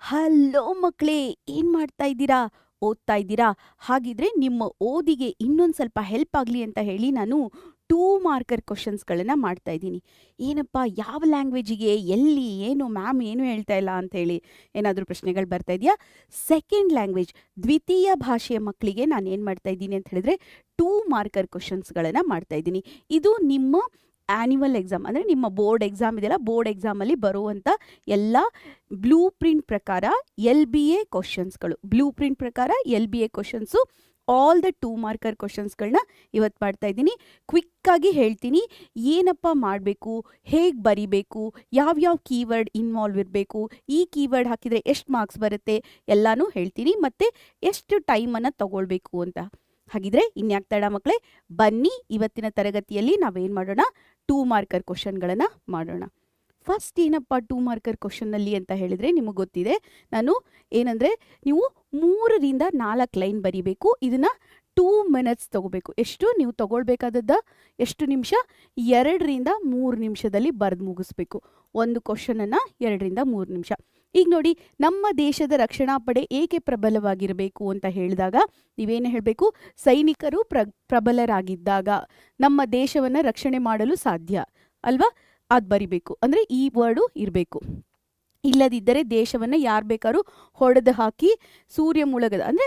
Hello ಮಕ್ಕಳೇ, ಏನು ಮಾಡ್ತಾ ಇದ್ದೀರಾ? ಓದ್ತಾ ಇದ್ದೀರಾ? ಹಾಗಿದ್ರೆ ನಿಮ್ಮ ಓದಿಗೆ ಇನ್ನೊಂದು ಸ್ವಲ್ಪ ಹೆಲ್ಪ್ ಆಗಲಿ ಅಂತ ಹೇಳಿ ನಾನು 2 ಮಾರ್ಕರ್ ಕ್ವಶನ್ಸ್ಗಳನ್ನು ಮಾಡ್ತಾ ಇದ್ದೀನಿ. ಏನಪ್ಪ, ಯಾವ ಲ್ಯಾಂಗ್ವೇಜಿಗೆ, ಎಲ್ಲಿ, ಏನು ಮ್ಯಾಮ್ ಏನು ಹೇಳ್ತಾ ಇಲ್ಲ ಅಂತ ಹೇಳಿ ಏನಾದರೂ ಪ್ರಶ್ನೆಗಳು ಬರ್ತಾ ಇದೆಯಾ? ಸೆಕೆಂಡ್ ಲ್ಯಾಂಗ್ವೇಜ್, ದ್ವಿತೀಯ ಭಾಷೆಯ ಮಕ್ಕಳಿಗೆ ನಾನು ಏನು ಮಾಡ್ತಾ ಇದ್ದೀನಿ ಅಂತ ಹೇಳಿದ್ರೆ 2 ಮಾರ್ಕರ್ ಕ್ವಶನ್ಸ್ಗಳನ್ನು ಮಾಡ್ತಾ ಇದ್ದೀನಿ. ಇದು ನಿಮ್ಮ ಆ್ಯನ್ಯುವಲ್ ಎಕ್ಸಾಮ್ ಅಂದರೆ ನಿಮ್ಮ ಬೋರ್ಡ್ ಎಕ್ಸಾಮ್ ಇದೆಯಲ್ಲ, ಬೋರ್ಡ್ ಎಕ್ಸಾಮಲ್ಲಿ ಬರುವಂಥ ಎಲ್ಲ ಬ್ಲೂ ಪ್ರಿಂಟ್ ಪ್ರಕಾರ LBA ಕ್ವಶನ್ಸ್ಗಳು, ಬ್ಲೂ ಪ್ರಿಂಟ್ ಪ್ರಕಾರ LBA questions, all the 2 marker ಕ್ವಶನ್ಸ್ಗಳನ್ನ ಇವತ್ತು ಮಾಡ್ತಾ ಇದ್ದೀನಿ. ಕ್ವಿಕ್ಕಾಗಿ ಹೇಳ್ತೀನಿ, ಏನಪ್ಪ ಮಾಡಬೇಕು, ಹೇಗೆ ಬರಿಬೇಕು, ಯಾವ್ಯಾವ ಕೀವರ್ಡ್ ಇನ್ವಾಲ್ವ್ ಇರಬೇಕು, ಈ ಕೀವರ್ಡ್ ಹಾಕಿದರೆ ಎಷ್ಟು ಮಾರ್ಕ್ಸ್ ಬರುತ್ತೆ ಎಲ್ಲನೂ ಹೇಳ್ತೀನಿ, ಮತ್ತು ಎಷ್ಟು ಟೈಮನ್ನು ತಗೊಳ್ಬೇಕು ಅಂತ. ಹಾಗಿದ್ರೆ ಇನ್ಯಾಕೆ ತಡ ಮಕ್ಕಳೇ, ಬನ್ನಿ ಇವತ್ತಿನ ತರಗತಿಯಲ್ಲಿ ನಾವೇನು ಮಾಡೋಣ, 2 ಮಾರ್ಕರ್ ಕ್ವಶನ್ಗಳನ್ನು ಮಾಡೋಣ. ಫಸ್ಟ್ ಏನಪ್ಪ 2 ಮಾರ್ಕರ್ ಕ್ವಶನ್ನಲ್ಲಿ ಅಂತ ಹೇಳಿದರೆ, ನಿಮಗೆ ಗೊತ್ತಿದೆ, ನಾನು ಏನಂದರೆ ನೀವು 3ರಿಂದ 4 ಲೈನ್ ಬರಿಬೇಕು. ಇದನ್ನು 2 ಮಿನಿಟ್ಸ್ ತೊಗೋಬೇಕು. ಎಷ್ಟು ನೀವು ತೊಗೊಳ್ಬೇಕಾದದ್ದು, ಎಷ್ಟು ನಿಮಿಷ? 2ರಿಂದ 3 ನಿಮಿಷದಲ್ಲಿ ಬರೆದು ಮುಗಿಸ್ಬೇಕು. ಒಂದು ಕ್ವಶನನ್ನು 2ರಿಂದ 3 ನಿಮಿಷ. ಈಗ ನೋಡಿ, ನಮ್ಮ ದೇಶದ ರಕ್ಷಣಾ ಪಡೆ ಏಕೆ ಪ್ರಬಲವಾಗಿರಬೇಕು ಅಂತ ಹೇಳಿದಾಗ ನೀವೇನು ಹೇಳಬೇಕು? ಸೈನಿಕರು ಪ್ರಬಲರಾಗಿದ್ದಾಗ ನಮ್ಮ ದೇಶವನ್ನು ರಕ್ಷಣೆ ಮಾಡಲು ಸಾಧ್ಯ ಅಲ್ವಾ? ಅದು ಬರಿಬೇಕು. ಅಂದರೆ ಈ ವರ್ಡು ಇರಬೇಕು. ಇಲ್ಲದಿದ್ದರೆ ದೇಶವನ್ನು ಯಾರು ಬೇಕಾದ್ರೂ ಹೊಡೆದು ಹಾಕಿ ಸೂರ್ಯ ಮುಳುಗದ, ಅಂದರೆ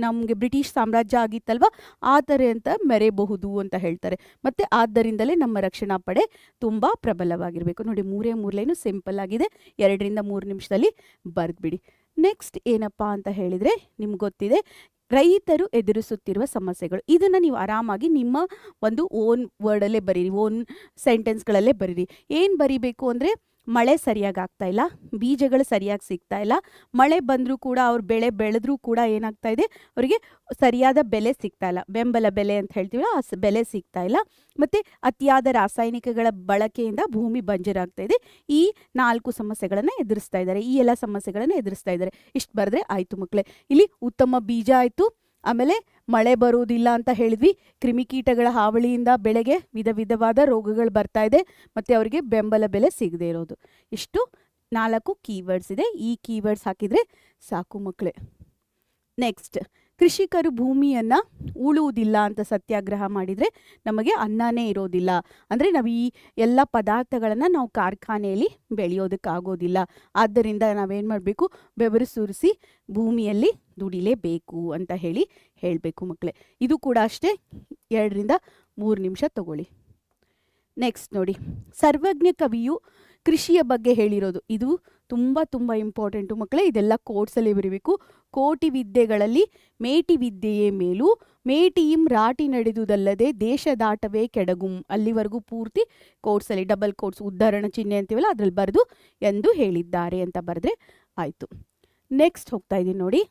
ನಮಗೆ ಬ್ರಿಟಿಷ್ ಸಾಮ್ರಾಜ್ಯ ಆಗಿತ್ತಲ್ವ, ಆ ಥರ ಅಂತ ಮೆರೆಯಬಹುದು ಅಂತ ಹೇಳ್ತಾರೆ. ಮತ್ತು ಆದ್ದರಿಂದಲೇ ನಮ್ಮ ರಕ್ಷಣಾ ಪಡೆ ತುಂಬ ಪ್ರಬಲವಾಗಿರಬೇಕು. ನೋಡಿ, 3 ಲೈನು ಸಿಂಪಲ್ ಆಗಿದೆ, 2ರಿಂದ 3 ನಿಮಿಷದಲ್ಲಿ ಬರೆದ್ಬಿಡಿ. ನೆಕ್ಸ್ಟ್ ಏನಪ್ಪ ಅಂತ ಹೇಳಿದರೆ, ನಿಮ್ಗೆ ಗೊತ್ತಿದೆ, ರೈತರು ಎದುರಿಸುತ್ತಿರುವ ಸಮಸ್ಯೆಗಳು. ಇದನ್ನು ನೀವು ಆರಾಮಾಗಿ ನಿಮ್ಮ ಒಂದು ಓನ್ ವರ್ಡಲ್ಲೇ ಬರೀರಿ, ಓನ್ ಸೆಂಟೆನ್ಸ್ಗಳಲ್ಲೇ ಬರೀರಿ. ಏನು ಬರಿಬೇಕು ಅಂದರೆ, ಮಳೆ ಸರಿಯಾಗಿ ಆಗ್ತಾ ಇಲ್ಲ, ಬೀಜಗಳು ಸರಿಯಾಗಿ ಸಿಗ್ತಾ ಇಲ್ಲ, ಮಳೆ ಬಂದರೂ ಕೂಡ ಅವ್ರು ಬೆಳೆ ಬೆಳೆದ್ರೂ ಕೂಡ ಏನಾಗ್ತಾ ಇದೆ, ಅವರಿಗೆ ಸರಿಯಾದ ಬೆಲೆ ಸಿಗ್ತಾ ಇಲ್ಲ, ಬೆಂಬಲ ಬೆಲೆ ಅಂತ ಹೇಳ್ತೀವಿ, ಆ ಬೆಲೆ ಸಿಗ್ತಾ ಇಲ್ಲ, ಮತ್ತು ಅತಿಯಾದ ರಾಸಾಯನಿಕಗಳ ಬಳಕೆಯಿಂದ ಭೂಮಿ ಬಂಜರಾಗ್ತಾ ಇದೆ. ಈ 4 ಸಮಸ್ಯೆಗಳನ್ನು ಎದುರಿಸ್ತಾ ಇದ್ದಾರೆ, ಈ ಎಲ್ಲ ಸಮಸ್ಯೆಗಳನ್ನು ಎದುರಿಸ್ತಾ ಇದ್ದಾರೆ. ಇಷ್ಟು ಬರೆದ್ರೆ ಆಯಿತು ಮಕ್ಕಳೇ. ಇಲ್ಲಿ ಉತ್ತಮ ಬೀಜ ಆಯಿತು, ಆಮೇಲೆ ಮಳೆ ಬರುವುದಿಲ್ಲ ಅಂತ ಹೇಳಿದ್ವಿ, ಕ್ರಿಮಿಕೀಟಗಳ ಹಾವಳಿಯಿಂದ ಬೆಳೆಗೆ ವಿಧವಾದ ರೋಗಗಳು ಬರ್ತಾ ಇದೆ, ಮತ್ತು ಅವರಿಗೆ ಬೆಂಬಲ ಬೆಲೆ ಸಿಗದೆ ಇರೋದು. ಇಷ್ಟು 4 ಕೀವರ್ಡ್ಸ್ ಇದೆ. ಈ ಕೀವರ್ಡ್ಸ್ ಹಾಕಿದರೆ ಸಾಕು ಮಕ್ಕಳೇ. ನೆಕ್ಸ್ಟ್, ಕೃಷಿಕರು ಭೂಮಿಯನ್ನು ಉಳುವುದಿಲ್ಲ ಅಂತ ಸತ್ಯಾಗ್ರಹ ಮಾಡಿದರೆ ನಮಗೆ ಅನ್ನನೇ ಇರೋದಿಲ್ಲ. ಅಂದರೆ ನಾವು ಈ ಎಲ್ಲ ಪದಾರ್ಥಗಳನ್ನು ನಾವು ಕಾರ್ಖಾನೆಯಲ್ಲಿ ಬೆಳೆಯೋದಕ್ಕಾಗೋದಿಲ್ಲ. ಆದ್ದರಿಂದ ನಾವೇನು ಮಾಡಬೇಕು, ಬೆವರು ಸುರಿಸಿ ಭೂಮಿಯಲ್ಲಿ ದುಡಿಲೇಬೇಕು ಅಂತ ಹೇಳಬೇಕು ಮಕ್ಕಳೇ. ಇದು ಕೂಡ ಅಷ್ಟೇ, 2ರಿಂದ 3 ನಿಮಿಷ ತಗೊಳ್ಳಿ. ನೆಕ್ಸ್ಟ್ ನೋಡಿ, ಸರ್ವಜ್ಞ ಕವಿಯು ಕೃಷಿಯ ಬಗ್ಗೆ ಹೇಳಿರೋದು. ಇದು ತುಂಬ ಇಂಪಾರ್ಟೆಂಟು ಮಕ್ಕಳೇ. ಇದೆಲ್ಲ ಕೋರ್ಸಲ್ಲಿ ಬರೀಬೇಕು. ಕೋಟಿ ವಿದ್ಯೆಗಳಲ್ಲಿ ಮೇಟಿ ವಿದ್ಯೆಯೇ ಮೇಲು, ಮೇಟಿಯಿಂ ರಾಟಿ ನಡೆದುದಲ್ಲದೆ ದೇಶದಾಟವೇ ಕೆಡಗುಂ. ಅಲ್ಲಿವರೆಗೂ ಪೂರ್ತಿ ಕೋರ್ಸಲ್ಲಿ ಡಬಲ್ ಕೋರ್ಸ್, ಉದ್ಧರಣ ಚಿಹ್ನೆ ಅಂತೀವಲ್ಲ, ಅದರಲ್ಲಿ ಬರೆದು ಎಂದು ಹೇಳಿದ್ದಾರೆ ಅಂತ ಬರೆದ್ರೆ ಆಯಿತು. ನೆಕ್ಸ್ಟ್ ಹೋಗ್ತಾ ಇದ್ದೀನಿ ನೋಡಿ,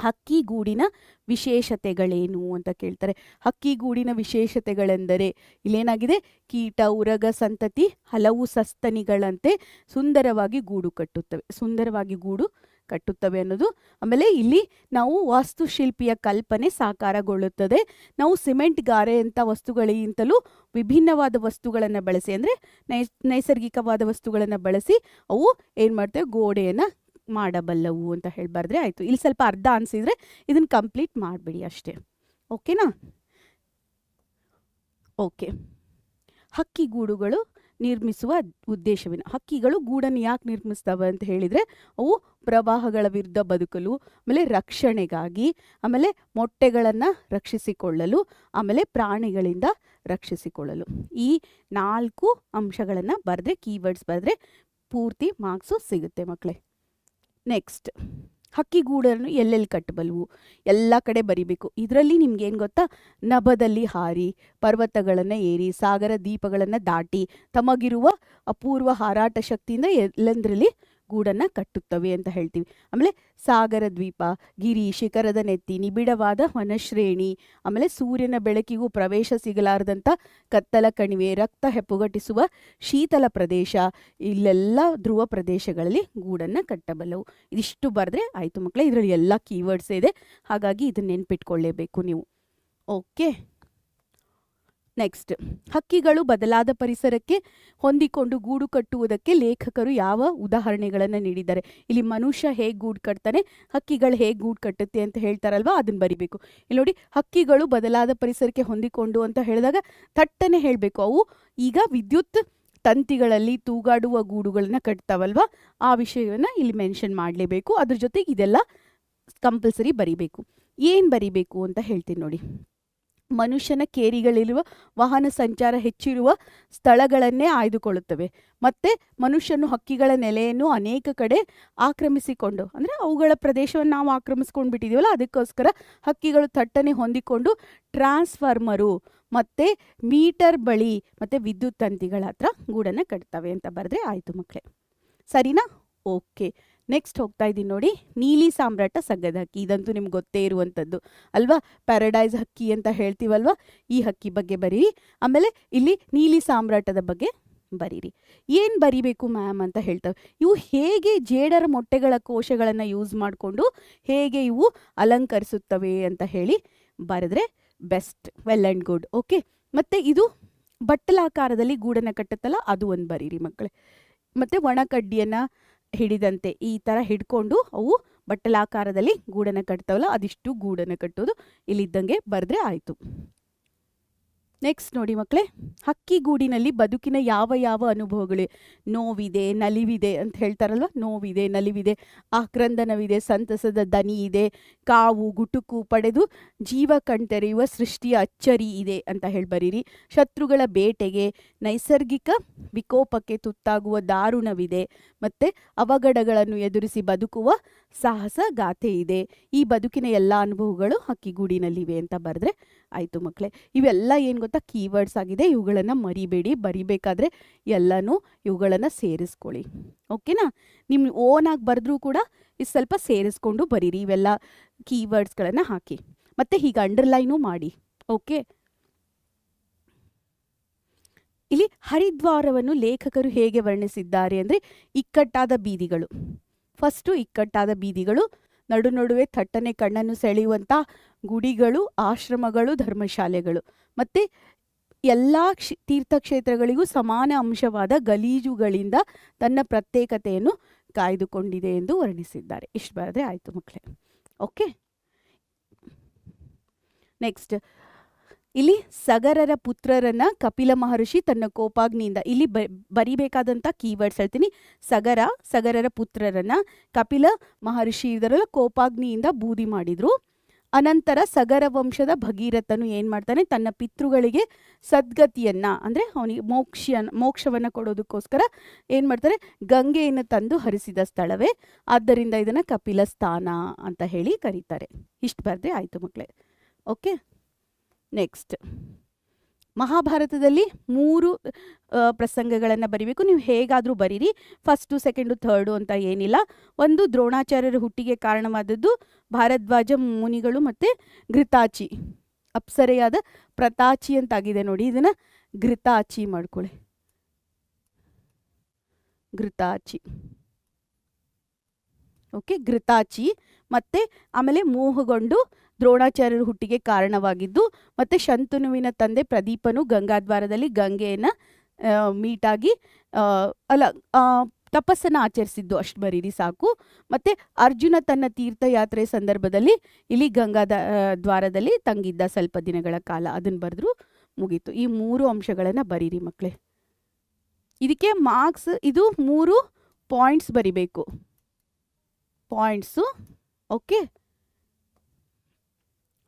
ಹಕ್ಕಿಗೂಡಿನ ವಿಶೇಷತೆಗಳೇನು ಅಂತ ಕೇಳ್ತಾರೆ. ಹಕ್ಕಿಗೂಡಿನ ವಿಶೇಷತೆಗಳೆಂದರೆ, ಇಲ್ಲೇನಾಗಿದೆ, ಕೀಟ ಉರಗ ಸಂತತಿ ಹಲವು ಸಸ್ತನಿಗಳಂತೆ ಸುಂದರವಾಗಿ ಗೂಡು ಕಟ್ಟುತ್ತವೆ ಅನ್ನೋದು. ಆಮೇಲೆ ಇಲ್ಲಿ ನಾವು ವಾಸ್ತುಶಿಲ್ಪಿಯ ಕಲ್ಪನೆ ಸಾಕಾರಗೊಳ್ಳುತ್ತದೆ. ನಾವು ಸಿಮೆಂಟ್ ಗಾರೆ ಅಂತ ವಸ್ತುಗಳಿಗಿಂತಲೂ ವಿಭಿನ್ನವಾದ ವಸ್ತುಗಳನ್ನು ಬಳಸಿ, ಅಂದರೆ ನೈಸರ್ಗಿಕವಾದ ವಸ್ತುಗಳನ್ನು ಬಳಸಿ ಅವು ಏನು ಮಾಡ್ತೇವೆ, ಗೋಡೆಯನ್ನು ಮಾಡಬಲ್ಲವು ಅಂತ ಹೇಳ್ಬಾರ್ದ್ರೆ ಆಯಿತು. ಇಲ್ಲಿ ಸ್ವಲ್ಪ ಅರ್ಧ ಅನಿಸಿದರೆ ಇದನ್ನು ಕಂಪ್ಲೀಟ್ ಮಾಡಿಬಿಡಿ ಅಷ್ಟೇ. ಓಕೆನಾ? ಓಕೆ. ಹಕ್ಕಿಗೂಡುಗಳು ನಿರ್ಮಿಸುವ ಉದ್ದೇಶವೇನು? ಹಕ್ಕಿಗಳು ಗೂಡನ್ನು ಯಾಕೆ ನಿರ್ಮಿಸ್ತವೆ ಅಂತ ಹೇಳಿದರೆ, ಅವು ಪ್ರವಾಹಗಳ ವಿರುದ್ಧ ಬದುಕಲು, ಆಮೇಲೆ ರಕ್ಷಣೆಗಾಗಿ, ಆಮೇಲೆ ಮೊಟ್ಟೆಗಳನ್ನು ರಕ್ಷಿಸಿಕೊಳ್ಳಲು, ಆಮೇಲೆ ಪ್ರಾಣಿಗಳಿಂದ ರಕ್ಷಿಸಿಕೊಳ್ಳಲು. ಈ 4 ಅಂಶಗಳನ್ನು ಬರೆದ್ರೆ, ಕೀವರ್ಡ್ಸ್ ಬರೆದ್ರೆ ಪೂರ್ತಿ ಮಾರ್ಕ್ಸು ಸಿಗುತ್ತೆ ಮಕ್ಕಳೇ. ನೆಕ್ಸ್ಟ್, ಹಕ್ಕಿಗೂಡನ್ನು ಎಲ್ಲೆಲ್ಲಿ ಕಟ್ಟಬಲ್ಲವು, ಎಲ್ಲ ಕಡೆ ಬರಿಬೇಕು. ಇದರಲ್ಲಿ ನಿಮ್ಗೆ ಏನು ಗೊತ್ತಾ, ನಭದಲ್ಲಿ ಹಾರಿ, ಪರ್ವತಗಳನ್ನು ಏರಿ, ಸಾಗರ ದೀಪಗಳನ್ನು ದಾಟಿ ತಮಗಿರುವ ಅಪೂರ್ವ ಹಾರಾಟ ಶಕ್ತಿಯಿಂದ ಎಲ್ಲೆಂದರಲ್ಲಿ ಗೂಡನ್ನು ಕಟ್ಟುತ್ತವೆ ಅಂತ ಹೇಳ್ತೀವಿ. ಆಮೇಲೆ ಸಾಗರ ದ್ವೀಪ, ಗಿರಿ ಶಿಖರದ ನೆತ್ತಿ, ನಿಬಿಡವಾದ ವನಶ್ರೇಣಿ, ಆಮೇಲೆ ಸೂರ್ಯನ ಬೆಳಕಿಗೂ ಪ್ರವೇಶ ಸಿಗಲಾರದಂಥ ಕತ್ತಲ ಕಣಿವೆ, ರಕ್ತ ಹೆಪ್ಪುಗಟ್ಟಿಸುವ ಶೀತಲ ಪ್ರದೇಶ, ಇಲ್ಲೆಲ್ಲ ಧ್ರುವ ಪ್ರದೇಶಗಳಲ್ಲಿ ಗೂಡನ್ನು ಕಟ್ಟಬಲ್ಲವು. ಇದಿಷ್ಟು ಬರೆದ್ರೆ ಆಯಿತು ಮಕ್ಕಳೇ. ಇದರಲ್ಲಿ ಎಲ್ಲ ಕೀವರ್ಡ್ಸ್ ಇದೆ, ಹಾಗಾಗಿ ಇದನ್ನು ನೆನ್ಪಿಟ್ಕೊಳ್ಳೇಬೇಕು ನೀವು. ಓಕೆ. ನೆಕ್ಸ್ಟ್, ಹಕ್ಕಿಗಳು ಬದಲಾದ ಪರಿಸರಕ್ಕೆ ಹೊಂದಿಕೊಂಡು ಗೂಡು ಕಟ್ಟುವುದಕ್ಕೆ ಲೇಖಕರು ಯಾವ ಉದಾಹರಣೆಗಳನ್ನು ನೀಡಿದ್ದಾರೆ? ಇಲ್ಲಿ ಮನುಷ್ಯ ಹೇಗೆ ಗೂಡು ಕಟ್ತಾನೆ, ಹಕ್ಕಿಗಳು ಹೇಗೆ ಗೂಡು ಕಟ್ಟುತ್ತೆ ಅಂತ ಹೇಳ್ತಾರಲ್ವಾ, ಅದನ್ನು ಬರಿಬೇಕು. ಇಲ್ಲಿ ನೋಡಿ, ಹಕ್ಕಿಗಳು ಬದಲಾದ ಪರಿಸರಕ್ಕೆ ಹೊಂದಿಕೊಂಡು ಅಂತ ಹೇಳಿದಾಗ ಥಟ್ಟನೆ ಹೇಳಬೇಕು. ಅವು ಈಗ ವಿದ್ಯುತ್ ತಂತಿಗಳಲ್ಲಿ ತೂಗಾಡುವ ಗೂಡುಗಳನ್ನ ಕಟ್ತಾವಲ್ವಾ, ಆ ವಿಷಯವನ್ನು ಇಲ್ಲಿ ಮೆನ್ಷನ್ ಮಾಡಲೇಬೇಕು. ಅದ್ರ ಜೊತೆಗೆ ಇದೆಲ್ಲ ಕಂಪಲ್ಸರಿ ಬರಿಬೇಕು. ಏನು ಬರಿಬೇಕು ಅಂತ ಹೇಳ್ತೀನಿ ನೋಡಿ. ಮನುಷ್ಯನ ಕೇರಿಗಳಿರುವ ವಾಹನ ಸಂಚಾರ ಹೆಚ್ಚಿರುವ ಸ್ಥಳಗಳನ್ನೇ ಆಯ್ದುಕೊಳ್ಳುತ್ತವೆ. ಮತ್ತು ಮನುಷ್ಯನು ಹಕ್ಕಿಗಳ ನೆಲೆಯನ್ನು ಅನೇಕ ಕಡೆ ಆಕ್ರಮಿಸಿಕೊಂಡು, ಅಂದರೆ ಅವುಗಳ ಪ್ರದೇಶವನ್ನು ನಾವು ಆಕ್ರಮಿಸ್ಕೊಂಡು ಬಿಟ್ಟಿದ್ದೀವಲ್ಲ, ಅದಕ್ಕೋಸ್ಕರ ಹಕ್ಕಿಗಳು ಥಟ್ಟನೆ ಹೊಂದಿಕೊಂಡು ಟ್ರಾನ್ಸ್ಫಾರ್ಮರು ಮತ್ತು ಮೀಟರ್ ಬಳಿ ಮತ್ತು ವಿದ್ಯುತ್ ತಂತಿಗಳ ಹತ್ರ ಗೂಡನ್ನು ಕಟ್ತವೆ ಅಂತ ಬರೆದ್ರೆ ಆಯಿತು ಮಕ್ಕಳೇ. ಸರಿನಾ? ಓಕೆ. ನೆಕ್ಸ್ಟ್ ಹೋಗ್ತಾ ಇದ್ದೀನಿ ನೋಡಿ. ನೀಲಿ ಸಾಮ್ರಾಟ ಸಗ್ಗದ ಹಕ್ಕಿ, ಇದಂತೂ ನಿಮ್ಗೆ ಗೊತ್ತೇ ಇರುವಂಥದ್ದು ಅಲ್ವಾ. ಪ್ಯಾರಡೈಸ್ ಹಕ್ಕಿ ಅಂತ ಹೇಳ್ತೀವಲ್ವ, ಈ ಹಕ್ಕಿ ಬಗ್ಗೆ ಬರೀರಿ. ಆಮೇಲೆ ಇಲ್ಲಿ ನೀಲಿ ಸಾಮ್ರಾಟದ ಬಗ್ಗೆ ಬರೀರಿ. ಏನು ಬರಿಬೇಕು ಮ್ಯಾಮ್ ಅಂತ ಹೇಳ್ತವೆ. ಇವು ಹೇಗೆ ಜೇಡರ ಮೊಟ್ಟೆಗಳ ಕೋಶಗಳನ್ನು ಯೂಸ್ ಮಾಡಿಕೊಂಡು ಹೇಗೆ ಇವು ಅಲಂಕರಿಸುತ್ತವೆ ಅಂತ ಹೇಳಿ ಬರೆದ್ರೆ best, well and good. Okay. ಮತ್ತು ಇದು ಬಟ್ಟಲಾಕಾರದಲ್ಲಿ ಗೂಡನ್ನು ಕಟ್ಟುತ್ತಲ್ಲ, ಅದು ಒಂದು ಬರೀರಿ ಮಕ್ಕಳೇ. ಮತ್ತು ಒಣ ಕಡ್ಡಿಯನ್ನು ಹಿಡಿದಂತೆ ಈ ಥರ ಹಿಡ್ಕೊಂಡು ಅವು ಬಟ್ಟಲಾಕಾರದಲ್ಲಿ ಗೂಡನ್ನು ಕಟ್ತಾವಲ್ಲ, ಅದಿಷ್ಟು ಗೂಡನ್ನು ಕಟ್ಟೋದು ಇಲ್ಲಿದ್ದಂಗೆ ಬರೆದ್ರೆ ಆಯಿತು. ನೆಕ್ಸ್ಟ್ ನೋಡಿ ಮಕ್ಕಳೇ, ಹಕ್ಕಿ ಗೂಡಿನಲ್ಲಿ ಬದುಕಿನ ಯಾವ ಯಾವ ಅನುಭವಗಳು? ನೋವಿದೆ, ನಲಿವಿದೆ ಅಂತ ಹೇಳ್ತಾರಲ್ವ, ನೋವಿದೆ, ನಲಿವಿದೆ, ಆಕ್ರಂದನವಿದೆ, ಸಂತಸದ ದನಿ ಇದೆ, ಕಾವು ಗುಟುಕು ಪಡೆದು ಜೀವ ಕಣ್ತೆರೆಯುವ ಸೃಷ್ಟಿಯ ಅಚ್ಚರಿ ಇದೆ ಅಂತ ಹೇಳಿ ಬರೀರಿ. ಶತ್ರುಗಳ ಬೇಟೆಗೆ, ನೈಸರ್ಗಿಕ ವಿಕೋಪಕ್ಕೆ ತುತ್ತಾಗುವ ದಾರುಣವಿದೆ, ಮತ್ತು ಅವಘಡಗಳನ್ನು ಎದುರಿಸಿ ಬದುಕುವ ಸಾಹಸ ಗಾಥೆ ಇದೆ. ಈ ಬದುಕಿನ ಎಲ್ಲ ಅನುಭವಗಳು ಹಕ್ಕಿಗೂಡಿನಲ್ಲಿವೆ ಅಂತ ಬರೆದ್ರೆ ಆಯಿತು ಮಕ್ಕಳೇ. ಇವೆಲ್ಲ ಏನು ಗೊತ್ತಾ, ಕೀವರ್ಡ್ಸ್ ಆಗಿದೆ. ಇವುಗಳನ್ನು ಮರಿಬೇಡಿ. ಬರಿಬೇಕಾದ್ರೆ ಎಲ್ಲನೂ ಇವುಗಳನ್ನು ಸೇರಿಸ್ಕೊಳ್ಳಿ. ಓಕೆನಾ? ನಿಮ್ಮ ಓನಾಗಿ ಬರೆದ್ರೂ ಕೂಡ ಇದು ಸ್ವಲ್ಪ ಸೇರಿಸ್ಕೊಂಡು ಬರೀರಿ, ಇವೆಲ್ಲ ಕೀವರ್ಡ್ಸ್ಗಳನ್ನು ಹಾಕಿ. ಮತ್ತು ಹೀಗೆ ಅಂಡರ್ಲೈನು ಮಾಡಿ. ಓಕೆ. ಇಲ್ಲಿ ಹರಿದ್ವಾರವನ್ನು ಲೇಖಕರು ಹೇಗೆ ವರ್ಣಿಸಿದ್ದಾರೆ ಅಂದರೆ, ಇಕ್ಕಟ್ಟಾದ ಬೀದಿಗಳು. ಫಸ್ಟು ಇಕ್ಕಟ್ಟಾದ ಬೀದಿಗಳು, ನಡು ನಡುವೆ ಥಟ್ಟನೆ ಕಣ್ಣನ್ನು ಸೆಳೆಯುವಂಥ ಗುಡಿಗಳು, ಆಶ್ರಮಗಳು, ಧರ್ಮಶಾಲೆಗಳು, ಮತ್ತು ಎಲ್ಲ ತೀರ್ಥಕ್ಷೇತ್ರಗಳಿಗೂ ಸಮಾನ ಅಂಶವಾದ ಗಲೀಜುಗಳಿಂದ ತನ್ನ ಪ್ರತ್ಯೇಕತೆಯನ್ನು ಕಾಯ್ದುಕೊಂಡಿದೆ ಎಂದು ವರ್ಣಿಸಿದ್ದಾರೆ. ಇಷ್ಟು ಬರೆದ್ರೆ ಆಯಿತು ಮಕ್ಕಳೇ. ಓಕೆ. ನೆಕ್ಸ್ಟ್, ಇಲ್ಲಿ ಸಗರರ ಪುತ್ರರನ್ನ ಕಪಿಲ ಮಹರ್ಷಿ ತನ್ನ ಕೋಪಾಗ್ನಿಯಿಂದ, ಇಲ್ಲಿ ಬರಿಬೇಕಾದಂಥ ಕೀವರ್ಡ್ಸ್ ಹೇಳ್ತೀನಿ. ಸಗರರ ಪುತ್ರರನ್ನ ಕಪಿಲ ಮಹರ್ಷಿ ಇದರಲ್ಲ ಕೋಪಾಗ್ನಿಯಿಂದ ಬೂದಿ ಮಾಡಿದ್ರು. ಅನಂತರ ಸಗರ ವಂಶದ ಭಗೀರಥನು ಏನು ಮಾಡ್ತಾನೆ, ತನ್ನ ಪಿತೃಗಳಿಗೆ ಸದ್ಗತಿಯನ್ನು, ಅಂದರೆ ಅವನಿಗೆ ಮೋಕ್ಷವನ್ನು ಕೊಡೋದಕ್ಕೋಸ್ಕರ ಏನು ಮಾಡ್ತಾರೆ, ಗಂಗೆಯನ್ನು ತಂದು ಹರಿಸಿದ ಸ್ಥಳವೇ. ಆದ್ದರಿಂದ ಇದನ್ನು ಕಪಿಲ ಸ್ಥಾನ ಅಂತ ಹೇಳಿ ಕರೀತಾರೆ. ಇಷ್ಟು ಬರೆದ್ರೆ ಆಯಿತು ಮಕ್ಕಳೇ. ಓಕೆ. ನೆಕ್ಸ್ಟ್, ಮಹಾಭಾರತದಲ್ಲಿ 3 ಪ್ರಸಂಗಗಳನ್ನು ಬರಿಬೇಕು. ನೀವು ಹೇಗಾದರೂ ಬರೀರಿ, ಫಸ್ಟು ಸೆಕೆಂಡು ಥರ್ಡು ಅಂತ ಏನಿಲ್ಲ. ಒಂದು, ದ್ರೋಣಾಚಾರ್ಯರ ಹುಟ್ಟಿಗೆ ಕಾರಣವಾದದ್ದು ಭಾರದ್ವಾಜ ಮುನಿಗಳು ಮತ್ತು ಘೃತಾಚಿ, ಅಪ್ಸರೆಯಾದ ಪ್ರತಾಚಿ ಅಂತಾಗಿದೆ ನೋಡಿ, ಇದನ್ನು ಘೃತಾಚಿ ಮಾಡ್ಕೊಳ್ಳಿ. ಘೃತಾಚಿ. ಓಕೆ, ಘೃತಾಚಿ. ಮತ್ತು ಆಮೇಲೆ ಮೋಹಗೊಂಡು ದ್ರೋಣಾಚಾರ್ಯರ ಹುಟ್ಟಿಗೆ ಕಾರಣವಾಗಿದ್ದು, ಮತ್ತು ಶಂತನುವಿನ ತಂದೆ ಪ್ರದೀಪನು ಗಂಗಾದ್ವಾರದಲ್ಲಿ ಗಂಗೆಯನ್ನು ಮೀಟಾಗಿ ತಪಸ್ಸನ್ನು ಆಚರಿಸಿದ್ದು. ಅಷ್ಟು ಬರೀರಿ ಸಾಕು. ಮತ್ತು ಅರ್ಜುನ ತನ್ನ ತೀರ್ಥಯಾತ್ರೆ ಸಂದರ್ಭದಲ್ಲಿ ಇಲ್ಲಿ ದ್ವಾರದಲ್ಲಿ ತಂಗಿದ್ದ ಸ್ವಲ್ಪ ದಿನಗಳ ಕಾಲ, ಅದನ್ನು ಬರೆದ್ರು ಮುಗೀತು. ಈ 3 ಅಂಶಗಳನ್ನು ಬರೀರಿ ಮಕ್ಕಳೇ. ಇದಕ್ಕೆ ಮಾರ್ಕ್ಸ್, ಇದು 3 ಪಾಯಿಂಟ್ಸ್ ಬರಿಬೇಕು, ಪಾಯಿಂಟ್ಸು. ಓಕೆ.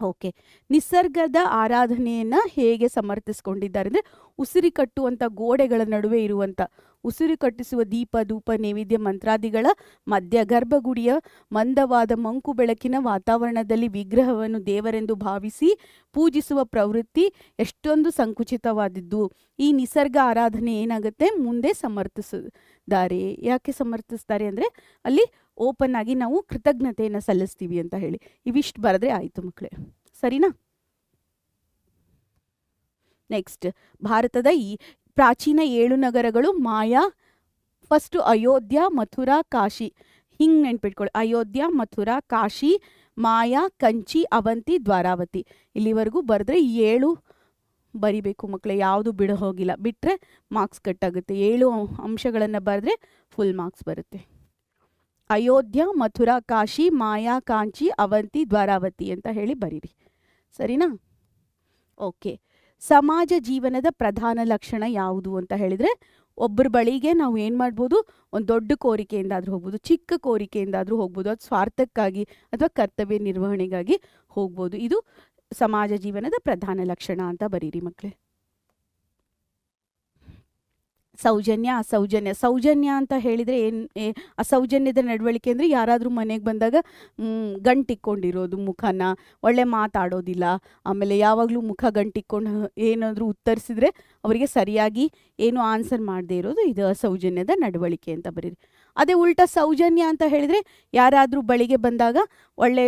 ಓಕೆ. ನಿಸರ್ಗದ ಆರಾಧನೆಯನ್ನು ಹೇಗೆ ಸಮರ್ಥಿಸ್ಕೊಂಡಿದ್ದಾರೆ ಅಂದರೆ, ಉಸಿರು ಕಟ್ಟುವಂಥ ಗೋಡೆಗಳ ನಡುವೆ ಇರುವಂಥ ಉಸಿರು ಕಟ್ಟಿಸುವ ದೀಪ, ಧೂಪ, ನೈವೇದ್ಯ, ಮಂತ್ರಾದಿಗಳ ಮಧ್ಯ ಗರ್ಭಗುಡಿಯ ಮಂದವಾದ ಮಂಕು ಬೆಳಕಿನ ವಾತಾವರಣದಲ್ಲಿ ವಿಗ್ರಹವನ್ನು ದೇವರೆಂದು ಭಾವಿಸಿ ಪೂಜಿಸುವ ಪ್ರವೃತ್ತಿ ಎಷ್ಟೊಂದು ಸಂಕುಚಿತವಾದದ್ದು. ಈ ನಿಸರ್ಗ ಆರಾಧನೆ ಏನಾಗುತ್ತೆ, ಮುಂದೆ ಸಮರ್ಥಿಸಿದ್ದಾರೆ. ಯಾಕೆ ಸಮರ್ಥಿಸ್ತಾರೆ ಅಂದರೆ, ಅಲ್ಲಿ ಓಪನ್ ಆಗಿ ನಾವು ಕೃತಜ್ಞತೆಯನ್ನು ಸಲ್ಲಿಸ್ತೀವಿ ಅಂತ ಹೇಳಿ. ಇವಿಷ್ಟು ಬರೆದ್ರೆ ಆಯಿತು ಮಕ್ಕಳೇ. ಸರಿನಾ? ನೆಕ್ಸ್ಟ್, ಭಾರತದ ಈ ಪ್ರಾಚೀನ 7 ನಗರಗಳು ಮಾಯಾ. ಫಸ್ಟು ಅಯೋಧ್ಯ, ಮಥುರಾ, ಕಾಶಿ. ಹಿಂಗೆ ನೆನ್ಪಿಟ್ಕೊಳ್ಳಿ, ಅಯೋಧ್ಯ, ಮಥುರಾ, ಕಾಶಿ, ಮಾಯಾ, ಕಂಚಿ, ಅವಂತಿ, ದ್ವಾರಾವತಿ. ಇಲ್ಲಿವರೆಗೂ ಬರೆದ್ರೆ 7 ಬರಿಬೇಕು ಮಕ್ಕಳೇ, ಯಾವುದು ಬಿಡ ಹೋಗಿಲ್ಲ. ಬಿಟ್ಟರೆ ಮಾರ್ಕ್ಸ್ ಕಟ್ ಆಗುತ್ತೆ. 7 ಅಂಶಗಳನ್ನು ಬರೆದ್ರೆ ಫುಲ್ ಮಾರ್ಕ್ಸ್ ಬರುತ್ತೆ. ಅಯೋಧ್ಯ, ಮಥುರಾ, ಕಾಶಿ, ಮಾಯಾ, ಕಾಂಚಿ, ಅವಂತಿ, ದ್ವಾರಾವತಿ ಅಂತ ಹೇಳಿ ಬರೀರಿ. ಸರಿನಾ? ಓಕೆ. ಸಮಾಜ ಜೀವನದ ಪ್ರಧಾನ ಲಕ್ಷಣ ಯಾವುದು ಅಂತ ಹೇಳಿದರೆ, ಒಬ್ಬರ ಬಳಿಗೆ ನಾವು ಏನು ಮಾಡ್ಬೋದು, ಒಂದು ದೊಡ್ಡ ಕೋರಿಕೆಯಿಂದಾದರೂ ಹೋಗ್ಬೋದು, ಚಿಕ್ಕ ಕೋರಿಕೆಯಿಂದಾದರೂ ಹೋಗ್ಬೋದು, ಅದು ಸ್ವಾರ್ಥಕ್ಕಾಗಿ ಅಥವಾ ಕರ್ತವ್ಯ ನಿರ್ವಹಣೆಗಾಗಿ ಹೋಗ್ಬೋದು. ಇದು ಸಮಾಜ ಜೀವನದ ಪ್ರಧಾನ ಲಕ್ಷಣ ಅಂತ ಬರೀರಿ ಮಕ್ಕಳೇ. ಸೌಜನ್ಯ, ಅಸೌಜನ್ಯ. ಸೌಜನ್ಯ ಅಂತ ಹೇಳಿದರೆ ಅಸೌಜನ್ಯದ ನಡವಳಿಕೆ ಅಂದರೆ ಯಾರಾದರೂ ಮನೆಗೆ ಬಂದಾಗ ಗಂಟಿಕ್ಕೊಂಡಿರೋದು, ಮುಖನ ಒಳ್ಳೆ ಮಾತಾಡೋದಿಲ್ಲ, ಆಮೇಲೆ ಯಾವಾಗಲೂ ಮುಖ ಗಂಟಿಕ್ಕೊಂಡು ಏನಾದರೂ ಉತ್ತರಿಸಿದ್ರೆ ಅವರಿಗೆ ಸರಿಯಾಗಿ ಏನು ಆನ್ಸರ್ ಮಾಡದೇ ಇರೋದು, ಇದು ಅಸೌಜನ್ಯದ ನಡವಳಿಕೆ ಅಂತ ಬರೀರಿ. ಅದೇ ಉಲ್ಟಾ ಸೌಜನ್ಯ ಅಂತ ಹೇಳಿದರೆ ಯಾರಾದರೂ ಬಳಿಗೆ ಬಂದಾಗ ಒಳ್ಳೆ